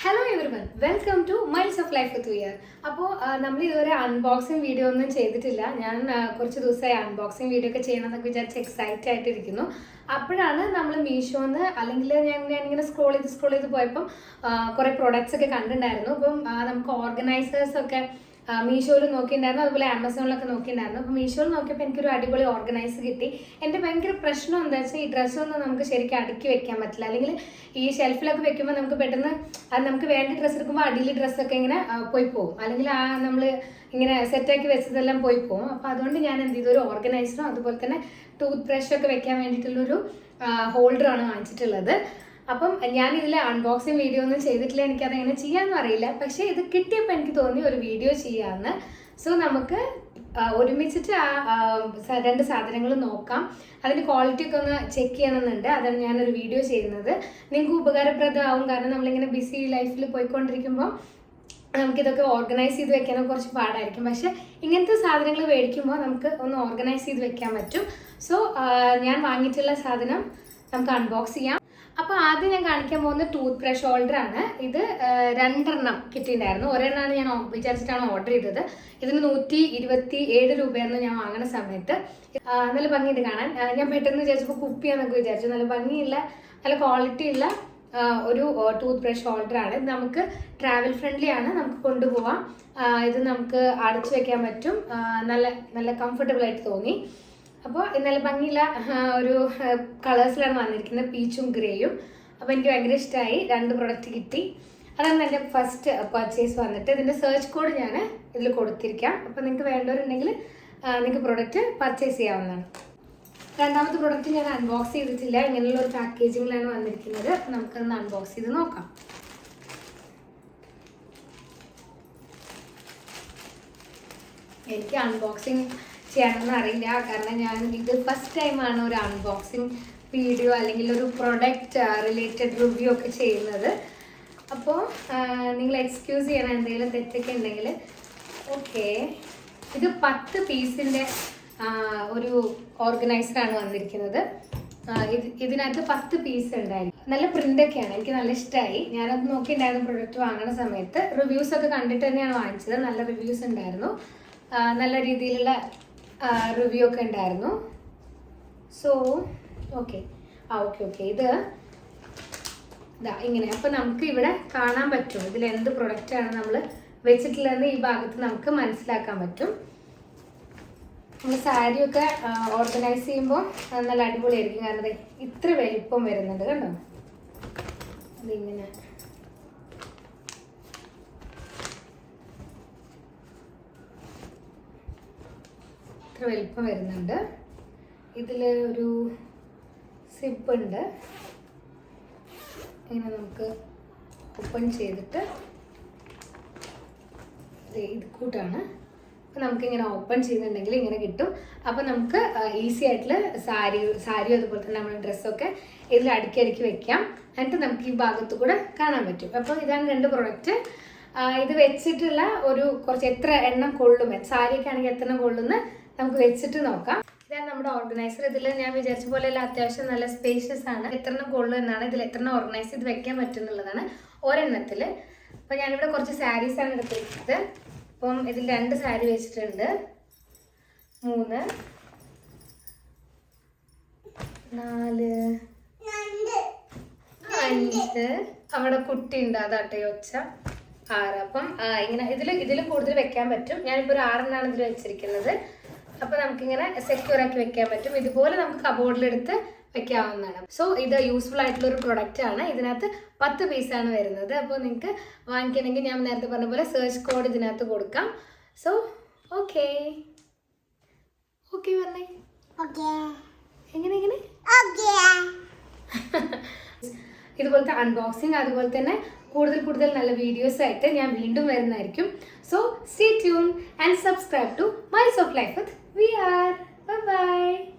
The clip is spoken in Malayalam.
Hello everyone, welcome to Miles of Life with Via. അപ്പോൾ നമ്മൾ ഇതുവരെ അൺബോക്സിങ് വീഡിയോ ഒന്നും ചെയ്തിട്ടില്ല. ഞാൻ കുറച്ച് ദിവസമായി അൺബോക്സിങ് വീഡിയോ ഒക്കെ ചെയ്യണമെന്നൊക്കെ വിചാരിച്ച് എക്സൈറ്റ് ആയിട്ടിരിക്കുന്നു. അപ്പോഴാണ് നമ്മൾ മീഷോന്ന് അല്ലെങ്കിൽ ഞാനിങ്ങനെ സ്ക്രോൾ ചെയ്ത് പോയപ്പം കുറേ പ്രൊഡക്ട്സ് ഒക്കെ കണ്ടിട്ടുണ്ടായിരുന്നു. അപ്പം നമുക്ക് ഓർഗനൈസേഴ്സ് ഒക്കെ മീഷോയിൽ നോക്കിയിട്ടുണ്ടായിരുന്നു, അതുപോലെ ആമസോണിലൊക്കെ നോക്കിയിട്ടുണ്ടായിരുന്നു. അപ്പോൾ മീഷോയിൽ നോക്കിയപ്പോൾ എനിക്കൊരു അടിപൊളി ഓർഗനൈസ് കിട്ടി. എൻ്റെ ഭയങ്കര പ്രശ്നം എന്താ വെച്ചാൽ ഈ ഡ്രസ്സൊന്നും നമുക്ക് ശരിക്കും അടുക്കി വെക്കാൻ പറ്റില്ല. അല്ലെങ്കിൽ ഈ ഷെൽഫിലൊക്കെ വെക്കുമ്പോൾ നമുക്ക് പെട്ടെന്ന് അത് നമുക്ക് വേണ്ട ഡ്രസ്സ് എടുക്കുമ്പോൾ അടിയിൽ ഡ്രസ്സൊക്കെ ഇങ്ങനെ പോയി പോകും, അല്ലെങ്കിൽ നമ്മൾ ഇങ്ങനെ സെറ്റാക്കി വെച്ചതെല്ലാം പോയി പോകും. അപ്പോൾ അതുകൊണ്ട് ഞാൻ എന്ത് ചെയ്തു, ഒരു ഓർഗനൈസറും അതുപോലെ തന്നെ ടൂത്ത് ബ്രഷൊക്കെ വെക്കാൻ വേണ്ടിയിട്ടുള്ളൊരു ഹോൾഡറാണ് വാങ്ങിച്ചിട്ടുള്ളത്. അപ്പം ഞാൻ ഇതിൽ അൺബോക്സിങ് വീഡിയോ ഒന്നും ചെയ്തിട്ടില്ല, എനിക്കത് എങ്ങനെ ചെയ്യാമെന്നും അറിയില്ല. പക്ഷേ ഇത് കിട്ടിയപ്പോൾ എനിക്ക് തോന്നി ഒരു വീഡിയോ ചെയ്യാമെന്ന്. സോ നമുക്ക് ഒരുമിച്ചിട്ട് രണ്ട് സാധനങ്ങൾ നോക്കാം. അതിൻ്റെ ക്വാളിറ്റി ഒക്കെ ഒന്ന് ചെക്ക് ചെയ്യണമെന്നുണ്ട്. അതാണ് ഞാനൊരു വീഡിയോ ചെയ്യുന്നത്. നിങ്ങൾക്ക് ഉപകാരപ്രദമാവും. കാരണം നമ്മളിങ്ങനെ ബിസി ലൈഫിൽ പോയിക്കൊണ്ടിരിക്കുമ്പോൾ നമുക്കിതൊക്കെ ഓർഗനൈസ് ചെയ്ത് വെക്കാനൊക്കെ കുറച്ച് പാടായിരിക്കും. പക്ഷേ ഇങ്ങനത്തെ സാധനങ്ങൾ മേടിക്കുമ്പോൾ നമുക്ക് ഒന്ന് ഓർഗനൈസ് ചെയ്ത് വെക്കാൻ പറ്റും. സോ ഞാൻ വാങ്ങിയിട്ടുള്ള സാധനം നമുക്ക് അൺബോക്സ് ചെയ്യാം. അപ്പോൾ ആദ്യം ഞാൻ കാണിക്കാൻ പോകുന്ന ടൂത്ത് ബ്രഷ് ഹോൾഡറാണ്. ഇത് 2 കിട്ടിയിട്ടുണ്ടായിരുന്നു. ഒരെണ്ണമാണ് ഞാൻ വിചാരിച്ചിട്ടാണ് ഓർഡർ ചെയ്തത്. ഇതിന് 127 രൂപയായിരുന്നു ഞാൻ വാങ്ങുന്ന സമയത്ത്. നല്ല ഭംഗിയുണ്ട് കാണാൻ. ഞാൻ പെട്ടെന്ന് വിചാരിച്ചപ്പോൾ കുപ്പിയാന്നൊക്കെ വിചാരിച്ചു. നല്ല ഭംഗിയുള്ള നല്ല ക്വാളിറ്റി ഉള്ള ഒരു ടൂത്ത് ബ്രഷ് ഹോൾഡറാണ്. ഇത് നമുക്ക് ട്രാവൽ ഫ്രണ്ട്ലി ആണ്, നമുക്ക് കൊണ്ടുപോവാം. ഇത് നമുക്ക് അടച്ചു വെക്കാൻ പറ്റും. നല്ല കംഫർട്ടബിൾ ആയിട്ട് തോന്നി. അപ്പോൾ നല്ല ഭംഗിയുള്ള ഒരു കളേഴ്സിലാണ് വന്നിരിക്കുന്നത്, പീച്ചും ഗ്രേയും. അപ്പോൾ എനിക്ക് ഭയങ്കര ഇഷ്ടമായി. 2 പ്രൊഡക്റ്റ് കിട്ടി. അതാണ് എൻ്റെ ഫസ്റ്റ് പർച്ചേസ് വന്നിട്ട്. ഇതിൻ്റെ സെർച്ച് കോഡ് ഞാൻ ഇതിൽ കൊടുത്തിരിക്കാം. അപ്പോൾ നിങ്ങൾക്ക് വേണ്ടവരുണ്ടെങ്കിൽ നിങ്ങൾക്ക് പ്രൊഡക്റ്റ് പർച്ചേസ് ചെയ്യാവുന്നതാണ്. രണ്ടാമത്തെ പ്രൊഡക്റ്റ് ഞാൻ അൺബോക്സ് ചെയ്തിട്ടില്ല. ഇങ്ങനെയുള്ള ഒരു പാക്കേജിങ്ങിലാണ് വന്നിരിക്കുന്നത്. അപ്പോൾ നമുക്കൊന്ന് അൺബോക്സ് ചെയ്ത് നോക്കാം. എനിക്ക് അൺബോക്സിങ് ചെയ്യാനൊന്നും അറിയില്ല. കാരണം ഞാൻ ഇത് ഫസ്റ്റ് ടൈമാണ് ഒരു അൺബോക്സിങ് വീഡിയോ അല്ലെങ്കിൽ ഒരു പ്രൊഡക്റ്റ് റിലേറ്റഡ് റിവ്യൂ ഒക്കെ ചെയ്യുന്നത്. അപ്പോൾ നിങ്ങൾ എക്സ്ക്യൂസ് ചെയ്യണം എന്തെങ്കിലും തെറ്റൊക്കെ ഉണ്ടെങ്കിൽ. ഓക്കെ, ഇത് 10 പീസിൻ്റെ ഒരു ഓർഗനൈസറാണ് വന്നിരിക്കുന്നത്. ഇതിനകത്ത് 10 പീസ് ഉണ്ടായിരുന്നു. നല്ല പ്രിൻ്റൊക്കെയാണ്, എനിക്ക് നല്ല ഇഷ്ടമായി. ഞാനത് നോക്കിയിട്ടുണ്ടായിരുന്നു പ്രൊഡക്റ്റ് വാങ്ങുന്ന സമയത്ത്. റിവ്യൂസൊക്കെ കണ്ടിട്ട് തന്നെയാണ് വാങ്ങിച്ചത്. നല്ല റിവ്യൂസ് ഉണ്ടായിരുന്നു, നല്ല രീതിയിലുള്ള റിവ്യൂ ഒക്കെ ഉണ്ടായിരുന്നു. സോ ഓക്കെ ഇത് ഇതാ ഇങ്ങനെ. അപ്പോൾ നമുക്ക് ഇവിടെ കാണാൻ പറ്റും ഇതിൽ എന്ത് പ്രൊഡക്റ്റാണ് നമ്മൾ വെച്ചിട്ടുള്ളതെന്ന് ഈ ഭാഗത്ത് നമുക്ക് മനസ്സിലാക്കാൻ പറ്റും. നമ്മൾ സാരിയൊക്കെ ഓർഗനൈസ് ചെയ്യുമ്പോൾ നല്ല അടിപൊളിയായിരിക്കും. കാരണം ഇത്ര വലിപ്പം വരുന്നുണ്ട്, കണ്ടോ? അതിങ്ങനെ ഇത്ര വലിപ്പം വരുന്നുണ്ട്. ഇതിൽ ഒരു സിപ്പ് ഉണ്ട്. ഇങ്ങനെ നമുക്ക് ഓപ്പൺ ചെയ്തിട്ട് ഇത് കൂട്ടാണ്. അപ്പോൾ നമുക്കിങ്ങനെ ഓപ്പൺ ചെയ്തിട്ടുണ്ടെങ്കിൽ ഇങ്ങനെ കിട്ടും. അപ്പോൾ നമുക്ക് ഈസി ആയിട്ടുള്ള സാരിയോ അതുപോലെ തന്നെ നമ്മുടെ ഡ്രസ്സൊക്കെ ഇതിൽ അടുക്കി വെക്കാം. എന്നിട്ട് നമുക്ക് ഈ ഭാഗത്ത് കൂടെ കാണാൻ പറ്റും. അപ്പോൾ ഇതാണ് 2 പ്രൊഡക്റ്റ്. ഇത് വെച്ചിട്ടുള്ള ഒരു കുറച്ച് എത്ര എണ്ണം കൊള്ളും, സാരിയൊക്കെ ആണെങ്കിൽ എത്ര എണ്ണം കൊള്ളുമെന്ന് നമുക്ക് വെച്ചിട്ട് നോക്കാം. ഇതാണ് നമ്മുടെ ഓർഗനൈസർ. ഇതിൽ ഞാൻ വിചാരിച്ച പോലെയല്ല, അത്യാവശ്യം നല്ല സ്പേഷ്യസ് ആണ്. എത്ര എണ്ണം കൊള്ളും എന്നാണ്, ഇതിൽ എത്ര എണ്ണം ഓർഗനൈസ് ചെയ്ത് വെക്കാൻ പറ്റുന്നുള്ളതാണ് ഒരെണ്ണത്തിൽ. അപ്പോൾ ഞാനിവിടെ കുറച്ച് സാരീസാണ് എടുത്തിരിക്കുന്നത്. അപ്പം ഇതിൽ 2 സാരി വെച്ചിട്ടുണ്ട്. 3 4 5 അവിടെ കുട്ടി ഉണ്ട്, അതാട്ടെ ഒച്ച. 6. അപ്പം ഇങ്ങനെ ഇതിൽ കൂടുതൽ വെക്കാൻ പറ്റും. ഞാനിപ്പോൾ ഒരു 6 ഇതിൽ വെച്ചിരിക്കുന്നത്. അപ്പോൾ നമുക്കിങ്ങനെ സെക്യൂർ ആക്കി വെക്കാൻ പറ്റും. ഇതുപോലെ നമുക്ക് കബോർഡിലെടുത്ത് വെക്കാവുന്നതാണ്. സോ ഇത് യൂസ്ഫുൾ ആയിട്ടുള്ള ഒരു പ്രൊഡക്റ്റ് ആണ്. ഇതിനകത്ത് 10 പീസാണ് വരുന്നത്. അപ്പോൾ നിങ്ങൾക്ക് വാങ്ങിക്കണമെങ്കിൽ ഞാൻ നേരത്തെ പറഞ്ഞ പോലെ സെർച്ച് കോഡ് ഇതിനകത്ത് കൊടുക്കാം. സോ ഓക്കെ പറഞ്ഞേ. എങ്ങനെ ഇതുപോലത്തെ അൺബോക്സിങ് അതുപോലെ തന്നെ കൂടുതൽ നല്ല വീഡിയോസ് ആയിട്ട് ഞാൻ വീണ്ടും വരുന്നതായിരിക്കും. So stay tune and subscribe to miles of life with VR. Bye bye.